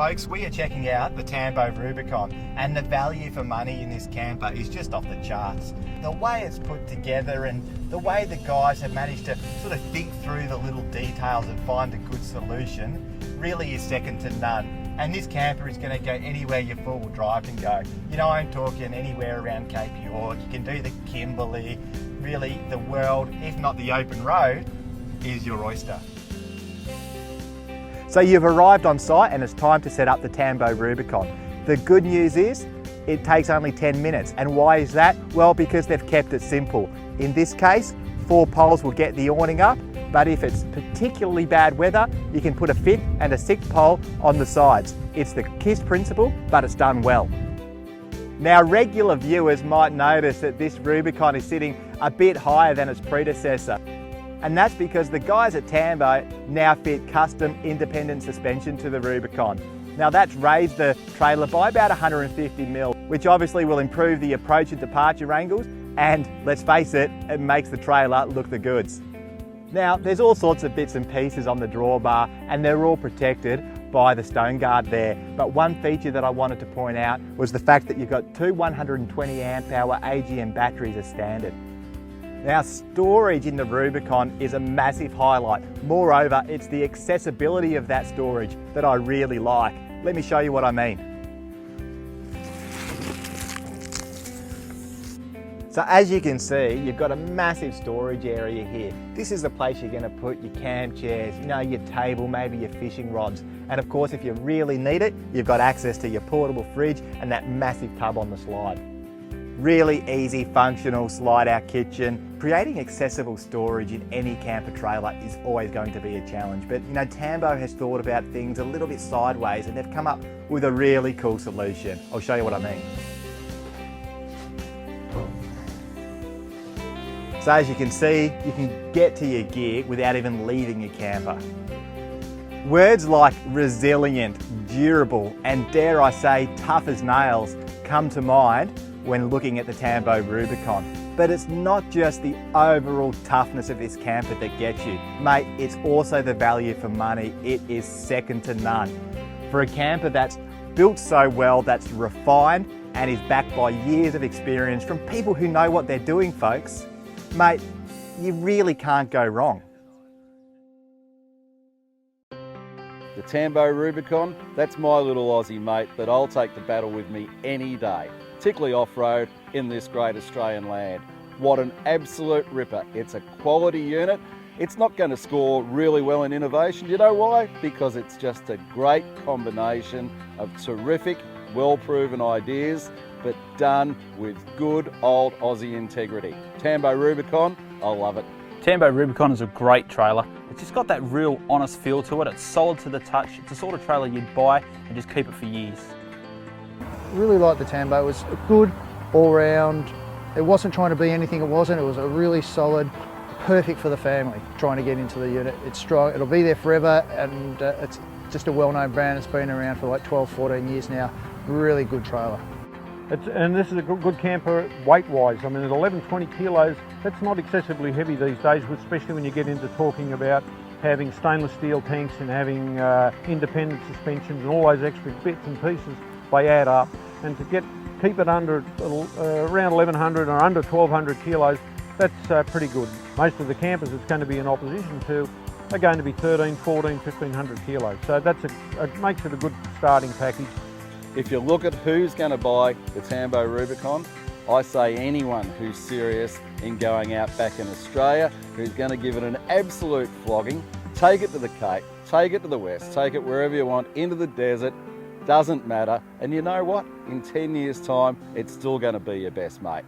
Folks, we are checking out the Tambo Rubicon, and the value for money in this camper is just off the charts. The way it's put together and the way the guys have managed to sort of think through the little details and find a good solution really is second to none. And this camper is going to go anywhere your four-wheel drive can go. You know, I'm talking anywhere around Cape York. You can do the Kimberley. Really, the world, if not the open road, is your oyster. So you've arrived on site and it's time to set up the Tambo Rubicon. The good news is it takes only 10 minutes. And why is that? Well, because they've kept it simple. In this case, 4 poles will get the awning up, but if it's particularly bad weather, you can put a 5th and a 6th pole on the sides. It's the KISS principle, but it's done well. Now, regular viewers might notice that this Rubicon is sitting a bit higher than its predecessor. And that's because the guys at Tambo now fit custom independent suspension to the Rubicon. Now that's raised the trailer by about 150mm, which obviously will improve the approach and departure angles, and let's face it, it makes the trailer look the goods. Now there's all sorts of bits and pieces on the drawbar and they're all protected by the stone guard there. But one feature that I wanted to point out was the fact that you've got 2 120 amp hour AGM batteries as standard. Now, storage in the Rubicon is a massive highlight. Moreover, it's the accessibility of that storage that I really like. Let me show you what I mean. So as you can see, you've got a massive storage area here. This is the place you're going to put your camp chairs, you know, your table, maybe your fishing rods. And of course, if you really need it, you've got access to your portable fridge and that massive tub on the slide. Really easy, functional slide-out kitchen. Creating accessible storage in any camper trailer is always going to be a challenge, but you know, Tambo has thought about things a little bit sideways and they've come up with a really cool solution. I'll show you what I mean. So as you can see, you can get to your gear without even leaving your camper. Words like resilient, durable, and dare I say, tough as nails come to mind when looking at the Tambo Rubicon. But it's not just the overall toughness of this camper that gets you. Mate, it's also the value for money. It is second to none. For a camper that's built so well, that's refined, and is backed by years of experience from people who know what they're doing, folks, mate, you really can't go wrong. The Tambo Rubicon, that's my little Aussie mate that I'll take the battle with me any day, particularly off-road in this great Australian land. What an absolute ripper. It's a quality unit. It's not going to score really well in innovation. You know why? Because it's just a great combination of terrific, well-proven ideas, but done with good old Aussie integrity. Tambo Rubicon, I love it. Tambo Rubicon is a great trailer. It's just got that real honest feel to it. It's solid to the touch. It's the sort of trailer you'd buy and just keep it for years. Really like the Tambo. It was good all round. It wasn't trying to be anything it wasn't. It was a really solid, perfect for the family trying to get into the unit. It's strong, it'll be there forever, and it's just a well-known brand. It's been around for like 12, 14 years now. Really good trailer. And this is a good camper weight-wise. I mean, at 11, 20 kilos, that's not excessively heavy these days, especially when you get into talking about having stainless steel tanks and having independent suspensions and all those extra bits and pieces. They add up, and to keep it under around 1100 or under 1200 kilos, that's pretty good. Most of the campers it's going to be in opposition to are going to be 13, 14, 1500 kilos. So that's makes it a good starting package. If you look at who's going to buy the Tambo Rubicon, I say anyone who's serious in going out back in Australia, who's going to give it an absolute flogging, take it to the Cape, take it to the West, take it wherever you want, into the desert, doesn't matter. And you know what? In 10 years' time, it's still going to be your best mate.